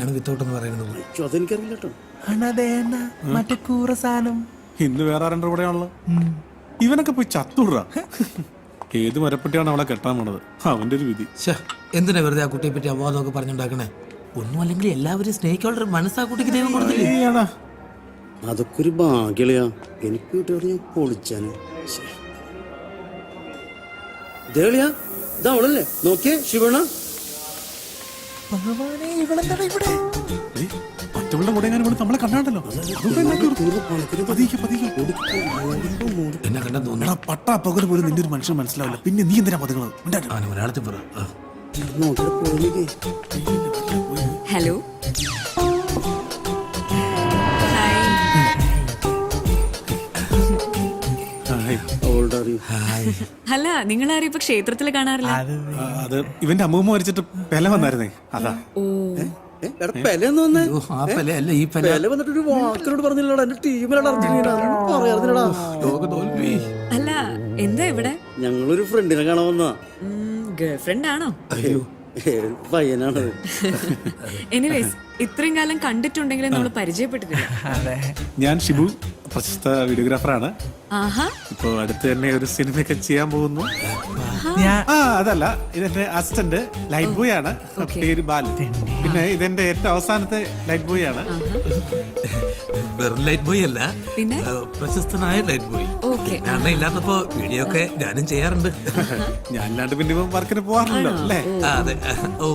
തന്നെയാണ് വിത്തൗട്ട് എന്ന് പറയുന്നത്. അതെനിക്കറിയില്ല കേട്ടോ. മറ്റേ കൂറ സാധനം ഇന്ന് വേറെ ആരുടെ കൂടെയാണല്ലോ. ഇവനൊക്കെ പോയി ചത്തുടറ. ഏത് മരപ്പെട്ടിയാണ് അവളെ കെട്ടാൻ പോണത്? അവന്റെ ഒരു വിധി. എന്തിനാ വെറുതെ ആ കുട്ടിയെ പറ്റി അവാദമൊക്കെ പറഞ്ഞുണ്ടാക്കണേ? ഒന്നും അല്ലെങ്കിൽ എല്ലാവരും സ്നേഹിക്കാനുള്ള മനസ്സാ കുട്ടിക്ക് ദൈവം കൊടുത്തില്ലേ? അതൊക്കെ ഒരു ഭാഗ്യളയാ. എനിക്ക് കിട്ടിയോട് ഞാൻ പൊളിച്ചാന്. ദേളിയാ ഇതവളല്ലേ? നോക്കിയേ ശിവണ. മറ്റവളുടെ കൂടെ എങ്ങനെ നമ്മളെ കണ്ടാണ്ടല്ലോ. എന്നെ കണ്ടാ തോന്നുന്നു പട്ടാ പകൽ പോലും നിന്റെ ഒരു മനുഷ്യൻ മനസ്സിലാവില്ല. പിന്നെ നീ എന്തിനാ പതുങ്ങുന്നത്? അവന് മലയാളത്തിൽ പറ. ഹലോ അല്ല, നിങ്ങളാരും ഇപ്പൊ ക്ഷേത്രത്തില് കാണാറില്ല? അത് ഇവന്റെ അമ്മൂമ്മ മരിച്ചിട്ട് പെല വന്നായിരുന്നേ, അതാ. അല്ല, എന്താ ഇവിടെ? ഞങ്ങളൊരു ഫ്രണ്ടിനെ കാണാൻ വന്നാ. ഗേൾ ഫ്രണ്ട് ആണോ? പയ്യനാണ്. എനിവേസ്, ഇത്രയും കാലം കണ്ടിട്ടുണ്ടെങ്കിലും നമ്മൾ പരിചയപ്പെട്ടിട്ടില്ല. ഞാൻ ഷിബു, പ്രശസ്ത വീഡിയോഗ്രാഫറാണ്. ഇപ്പൊ അടുത്ത് തന്നെ ഒരു സിനിമയൊക്കെ ചെയ്യാൻ പോകുന്നു. അതല്ല, ഇതെന്റെ അസിസ്റ്റന്റ് ലൈറ്റ് ബോയ് ആണ്, പേര് ബാലു. പിന്നെ ഇതെന്റെ ഏറ്റവും അവസാനത്തെ ലൈറ്റ് ബോയ് ആണ്. വെറും ലൈറ്റ് ബോയ് അല്ല, പിന്നെ പ്രശസ്തനായ ലൈറ്റ് ബോയ്. ഞാൻ ഇല്ലാത്തപ്പോ വീഡിയോ ഒക്കെ ഞാനും ചെയ്യാറുണ്ട്. ഞാനില്ലാണ്ട് പിന്നെ ഇവൻ വർക്കിന് പോവാറില്ലല്ലോ അല്ലേ? അതെ. ഓ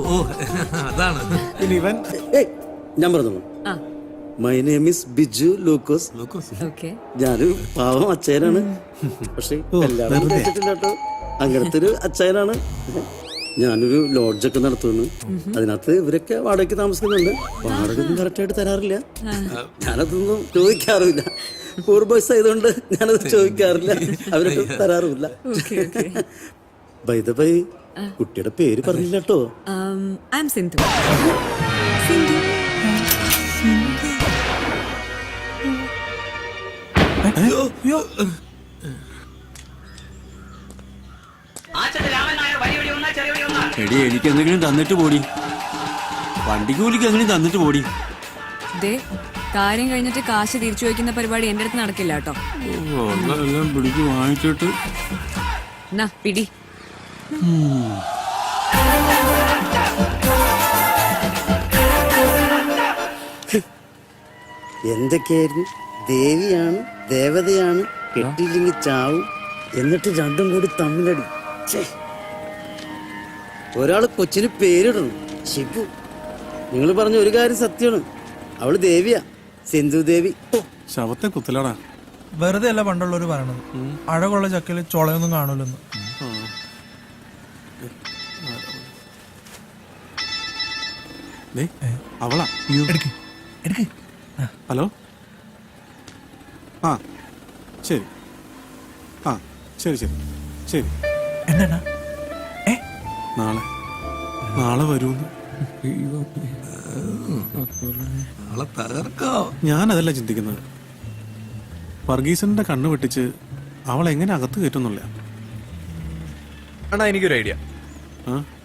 അതാണ്. പിന്നെ ഇവൻ ഞാൻ പറഞ്ഞു, മൈ നെയിം ഈസ് ബിജു ലൂക്കോസ്. ഞാനൊരു പാവം അച്ഛനാണ്. പക്ഷെ എല്ലാവരും കേട്ടിട്ടില്ല കേട്ടോ, അങ്ങനത്തെ ഒരു അച്ഛനാണ്. ഞാനൊരു ലോഡ്ജൊക്കെ നടത്തുന്നു. അതിനകത്ത് ഇവരൊക്കെ വാടകയ്ക്ക് താമസിക്കുന്നുണ്ട്. വാടകയൊന്നും കറക്റ്റായിട്ട് തരാറില്ല. ഞാനതൊന്നും ചോദിക്കാറില്ല. പൂർ ബോയ്സ് ആയതുകൊണ്ട് ഞാനത് ചോദിക്കാറില്ല. അവരൊക്കെ തരാറുമില്ല. ബൈ ദ ബൈ, കുട്ടിയുടെ പേര് പറഞ്ഞില്ല കേട്ടോ. എടി, എനിക്ക് എന്തെങ്കിലും തന്നിട്ട് പോടി. വണ്ടിക്ക് കൂലിക്ക് എന്തെങ്കിലും തന്നിട്ട് പോടി. കാര്യം കഴിഞ്ഞിട്ട് കാശ് തിരിച്ചു വയ്ക്കുന്ന പരിപാടി എന്റെ അടുത്ത് നടക്കില്ല കേട്ടോ. എല്ലാം പിടിച്ച് വാങ്ങിച്ചിട്ട് പിടി. എന്തൊക്കെയായിരുന്നു? ദേവിയാണ്, ദേവതയാണ്, കെട്ടിയില്ലെങ്കിൽ ചാവും, എന്നിട്ട് രണ്ടും കൂടി തമ്മിലടി. ഒരാള് കൊച്ചിന് പേരിടണം, ഷിബു. നിങ്ങൾ പറഞ്ഞ ഒരു കാര്യം സത്യമാണ്, അവള് ദേവിയാ, സിന്ധു ദേവി. ശവത്തെ കുത്തലാടാ. വെറുതെ അല്ല പണ്ടുള്ളവര് പറയണത്, അഴകുള്ള ചക്കയില് ചൊളയൊന്നും കാണൂലെന്ന്. അവളാ. ഹലോ. ആ ശരി. ആ ശരി ശരി ശരി. എന്താണ്? നാളെ വരൂന്ന്. ഞാനതല്ല ചിന്തിക്കുന്നത്. വർഗീസന്റെ കണ്ണ് വെട്ടിച്ച് അവൾ എങ്ങനെ അകത്ത് കയറ്റുന്നില്ല. എനിക്കൊരു ഐഡിയ.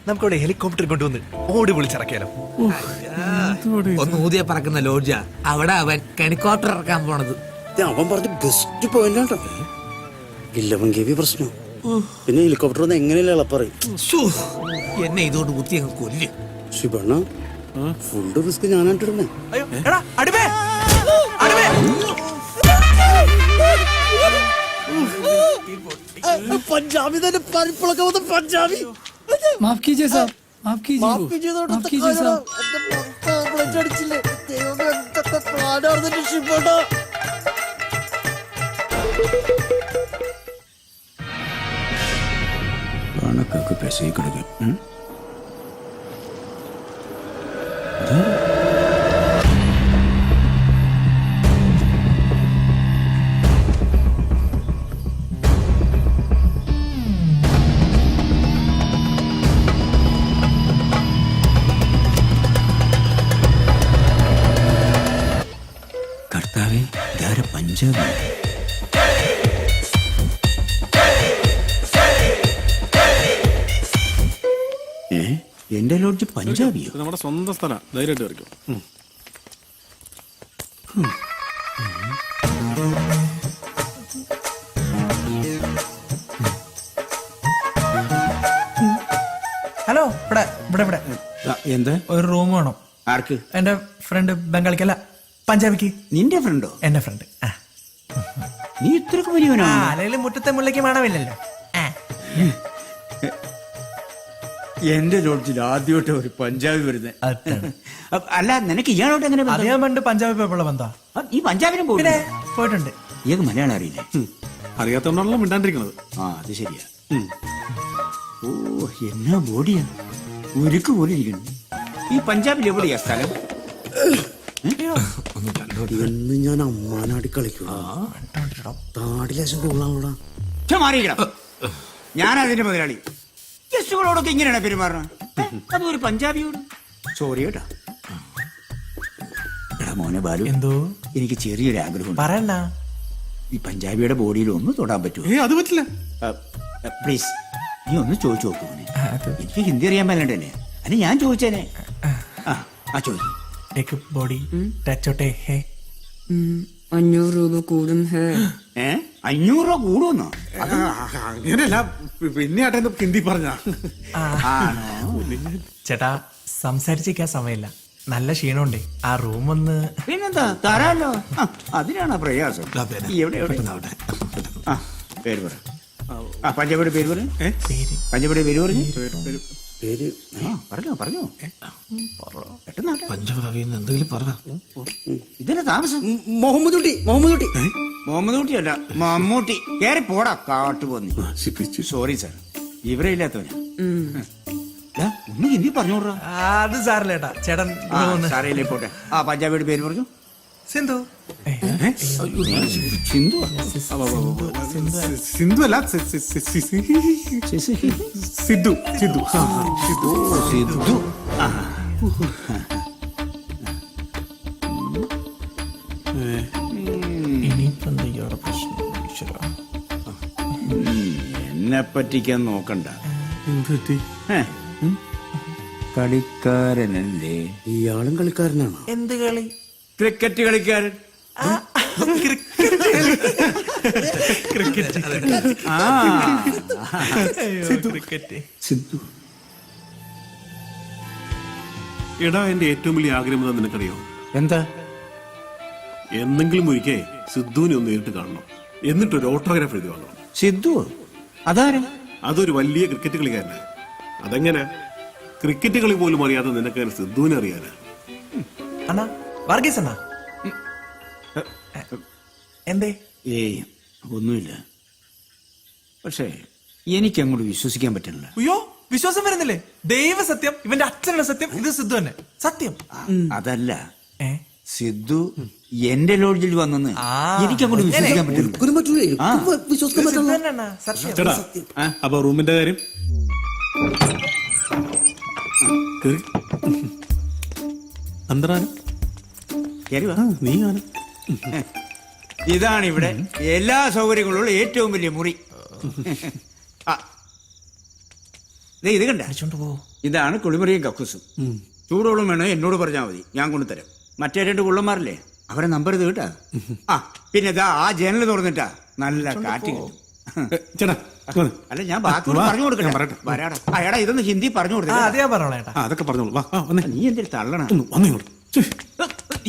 നമുക്കവിടെ ഹെലികോപ്റ്റർ കൊണ്ടുവന്ന് ഓടി വിളിച്ചിറക്കിയാലോ? ഒന്ന് ഊതിയ പറക്കുന്ന ലോഡ്ജാ. അവിടെ അവൻ ഹെലികോപ്റ്റർ ഇറക്കാൻ പോണത്. അവൻ പറഞ്ഞ ബെസ്റ്റ് പോയിന്റ്. ഇല്ലവൻ ഗവി പ്രശ്നം. പിന്നെ ഹെലികോപ്റ്റർ ഒന്ന് എങ്ങനെയല്ല ഇളപ്പറയും. എന്നെ ഇതോട് കുത്തി അങ്ങ് കൊല്ല്. ശിവണ്ണ, ഫുഡ് റിസ്ക് ഞാനായിട്ടിടുന്നേ. പഞ്ചാബി തന്നെ പരിപ്പിളൊക്കെ വന്ന് പഞ്ചാബി. माफ कीजिए साहब, माफ कीजिए, माफ कीजिए साहब. കണക്കൊക്കെ पैसे കൊടുക്കും. കർത്താവേ, ഇതാരെ പഞ്ചാബി? എന്റെ ലോഡ്ജ് പഞ്ചാബിയോ? ഇത് നമ്മുടെ സ്വന്തം സ്ഥലം, ധൈര്യമായിട്ട് കയറിക്കോ. ഹലോ, ഇവിടെ ഇവിടെ ഇവിടെ എന്താ? ഒരു റൂം വേണം. ആർക്ക്? എന്റെ ഫ്രണ്ട് ബംഗാളിക്കല്ല, പഞ്ചാബിക്ക്. നിന്റെ ഫ്രണ്ടോ? എന്റെ ഫ്രണ്ട്. നീ ഇത്രക്ക് വലിയവനാ? അല്ലെങ്കിൽ മുറ്റത്തെ മുല്ലയ്ക്ക് മണമില്ലല്ലോ. എന്റെ ലോഡ്ജിൽ ആദ്യമായിട്ട് ഒരു പഞ്ചാബി വരുന്നത്. അതാണ്. അല്ല, നിനക്ക് ഇയാളോട്ട് എങ്ങനെ ബന്ധം? അറിയാൻ പണ്ട് പഞ്ചാബി പോയപ്പോഴുള്ള ബന്ധാ. ഈ പഞ്ചാബിനും പിന്നെ പോയിട്ടുണ്ട്? പോയിട്ടുണ്ട്. ഇയാൾക്ക് മലയാളം അറിയില്ലേ? അറിയാത്തോണ്ടാണല്ലോ മിണ്ടാണ്ടിരിക്കണത്. ആ, അത് ശരിയാ. ഓ, എന്നാ ബോഡിയാ, ഉരുക്ക് പോലെ ഇരിക്കുന്നു. ഈ പഞ്ചാബിൽ എവിടെയാ സ്ഥലം? എന്ന് ഞാൻ അമ്മാനാടി കളിക്കുക. താടി ലേശം കൊള്ളാമോടാ. മാറിയിരിക്കണം. ഞാൻ അതിന്റെ മുതലാളി. ഗസ്റ്റുകളോടൊക്കെ ഇങ്ങനെയാണ് പെരുമാറണം. അതും ഒരു പഞ്ചാബിയോട്. സോറി കേട്ടാ. എടാ മോനെ ബാലു, എന്തോ എനിക്ക് ചെറിയൊരു ആഗ്രഹം. പറയണ്ട. ഈ പഞ്ചാബിയുടെ ബോഡിയിൽ ഒന്ന് തൊടാൻ പറ്റുമോ? അത് പറ്റില്ല. പ്ലീസ്, നീ ഒന്ന് ചോദിച്ചു നോക്കൂ. എനിക്ക് ഹിന്ദി അറിയാൻ മേലണ്ട് തന്നെ. അല്ല, ഞാൻ ചോദിച്ചേനെ. ആ ചോദിച്ചു. एक बॉडी टच होते हैं. 500 രൂപ കൂടും. 500 രൂപ കൂടുമെന്നോ? അങ്ങനെയല്ല, പിന്നെ ആട്ടെ ഹിന്ദി പറഞ്ഞ. ചേട്ടാ, സംസാരിച്ചിരിക്കാൻ സമയമില്ല. നല്ല ക്ഷീണമുണ്ടേ. ആ റൂം ഒന്ന്. പിന്നെന്താ, തരാലോ. അതിനാണ് പ്രയാസം. എവിടെ ആ പേര് പറ. പഞ്ചാബിയുടെ പേര് പറ. പഞ്ചാബിയുടെ പേര് പറഞ്ഞു. പേര് പറഞ്ഞോ. പെട്ടെന്നാട്ടെ. പഞ്ചാബി എന്തെങ്കിലും പറ. ഇതിന്റെ താമസം. മുഹമ്മദ് കുട്ടി. മുഹമ്മദ് കുട്ടിയല്ല, മമ്മൂട്ടി. കേറി പോടാ കാട്ടുപോന്നി. സോറി സാർ, ഇവരെ ഇല്ലാത്തവനാ. ഒന്ന് ഹിന്ദി പറഞ്ഞോടാ. അത് സാറില്ല ചേട്ടാ. ചേട്ടൻ സാറേലേ പോട്ടെ. ആ പഞ്ചാബിയുടെ പേര് പറഞ്ഞു. സിന്ധു. സിന്ധു സിന്ധു അല്ല, സിദ്ധു. സിദ്ധു. എന്നെ പറ്റിക്കാൻ നോക്കണ്ട. കളിക്കാരനല്ലേ? ഇയാളും കളിക്കാരനാണ്. എന്ത് കളി? ക്രിക്കറ്റ് കളിക്കാരൻ. സിന്ധു. എടാ, എന്റെ ഏറ്റവും വലിയ ആഗ്രഹം എന്താ നിനക്കറിയോ? എന്താ? എന്തെങ്കിലും ഒരിക്കൽ സിദ്ധുവിനെ ഒന്ന് നേരിട്ട് കാണണം, എന്നിട്ടൊരു ഓട്ടോഗ്രാഫ് എഴുതി വാങ്ങണം. സിദ്ധു അതാരാ? അതൊരു വലിയ ക്രിക്കറ്റ് കളിക്കാരനാ. അതെങ്ങനെ ക്രിക്കറ്റ് കളി പോലും അറിയാതെ നിനക്ക് സിദ്ധുവിനെ അറിയാനാ? അണ്ണാ, വർഗീസ് അണ്ണാ. എന്തേ? ഏയ് ഒന്നുമില്ല. പക്ഷേ എനിക്ക് അങ്ങോട്ട് വിശ്വസിക്കാൻ പറ്റില്ല. അയ്യോ, വിശ്വാസം വരുന്നില്ലേ? ദൈവ സത്യം, ഇവന്റെ അച്ഛനുള്ള സത്യം, ഇത് സിദ്ധു തന്നെ സത്യം. അതല്ല, സിദ്ധു എന്റെ ലോഡ്ജിൽ വന്നെന്ന് എനിക്ക് അങ്ങോട്ട് വിശ്വസിക്കാൻ പറ്റില്ല. ചേട്ടാ, അപ്പൊ റൂമിന്റെ കാര്യം അന്തരാണ്. നീ ആണ്. ഇതാണ് ഇവിടെ എല്ലാ സൗകര്യങ്ങളുള്ള ഏറ്റവും വലിയ മുറി. ഇത് കണ്ട, ഇതാണ് കുളിമുറിയും കക്കൂസും. ചൂടോളം വേണോ എന്നോട് പറഞ്ഞാൽ മതി, ഞാൻ കൊണ്ടുതരാം. മറ്റേ 2 കുള്ളന്മാരല്ലേ, അവരെ നമ്പർ ഇത് കേട്ടാ. പിന്നെ ഇതാ ആ ജനൽ തുറന്നിട്ടാ നല്ല കാറ്റ് കിട്ടും. ചേട്ടാ, അല്ല, ഞാൻ ബാക്കി പറഞ്ഞു കൊടുക്കട്ടെ. വരാടാ. അയാടാ, ഇതൊന്ന് ഹിന്ദി പറഞ്ഞു കൊടുത്തേ. അതൊക്കെ പറഞ്ഞോളൂ. നീ എന്തൊരു തള്ളണ.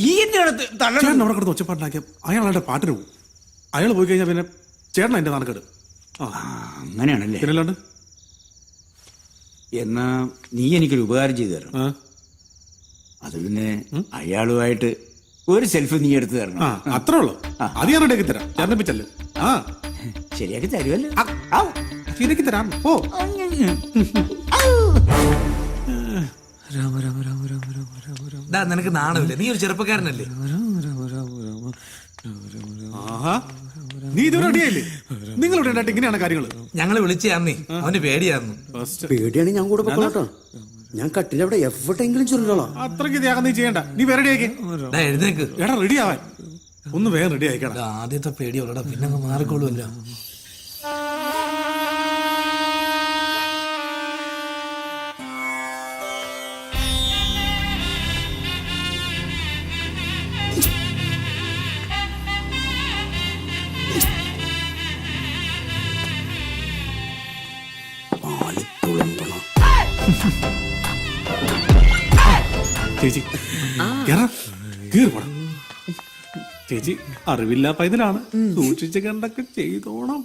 ഈ ചേട്ടൻ അവിടെ കിടന്ന് ഒച്ചപ്പാട്ടിലാക്കിയ അയാളുടെ പാട്ടിന് പോകും. അയാൾ പോയി കഴിഞ്ഞാൽ പിന്നെ ചേട്ടൻ എന്റെ നാണക്കേട്. അങ്ങനെയാണല്ലേ? പിന്നല്ലാണ്ട്. എന്നാ നീ എനിക്കൊരു ഉപകാരം ചെയ്തു തരണം. അത് പിന്നെ അയാളുമായിട്ട് ഒരു സെൽഫി നീ എടുത്തു തരണം. അത്രേ ഉള്ളൂ. അത് ഞാൻ റെഡിയാക്കി തരാം. ചേർന്നിപ്പിച്ചല്ലേ? ശരിയാക്കി തരുമല്ലോ. ശരിയാക്കി തരാം. ഓ, നിനക്ക് നാണമില്ലേ? നീ ഒരു ചെറുപ്പക്കാരനല്ലേ? നീ ഇതുവരെ റെഡിയായില്ലേ? നിങ്ങളിവിടെ ഉണ്ടായിട്ട് ഇങ്ങനെയാണ് കാര്യങ്ങൾ. ഞങ്ങള് വിളിച്ചാന്നേ, അവന് പേടിയായിരുന്നു. പേടിയാണ്. ഞാൻ കൂടെ പൊക്കോളാട്ടോ. ഞാൻ കട്ടിലവിടെ എവിടെയെങ്കിലും ചുരുളോ. അത്രയ്ക്ക് ത്യാഗം നീ ചെയ്യണ്ട. നീ വേറെ റെഡിയാക്കി. എഴുന്നേക്ക്. എടാ, റെഡി ആവാൻ ഒന്ന് വേഗം റെഡി ആയിക്കണം. ആദ്യത്തെ പേടിയുള്ളടാ, പിന്നെ അങ്ങ് മാറിക്കോളൂല്ലോ. ചേച്ചി കേറാ, കേറി പോടാ. ചേച്ചി അറിവില്ല പൈതലാണ്, സൂക്ഷിച്ച് കണ്ടൊക്കെ ചെയ്തോണം.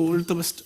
All the best.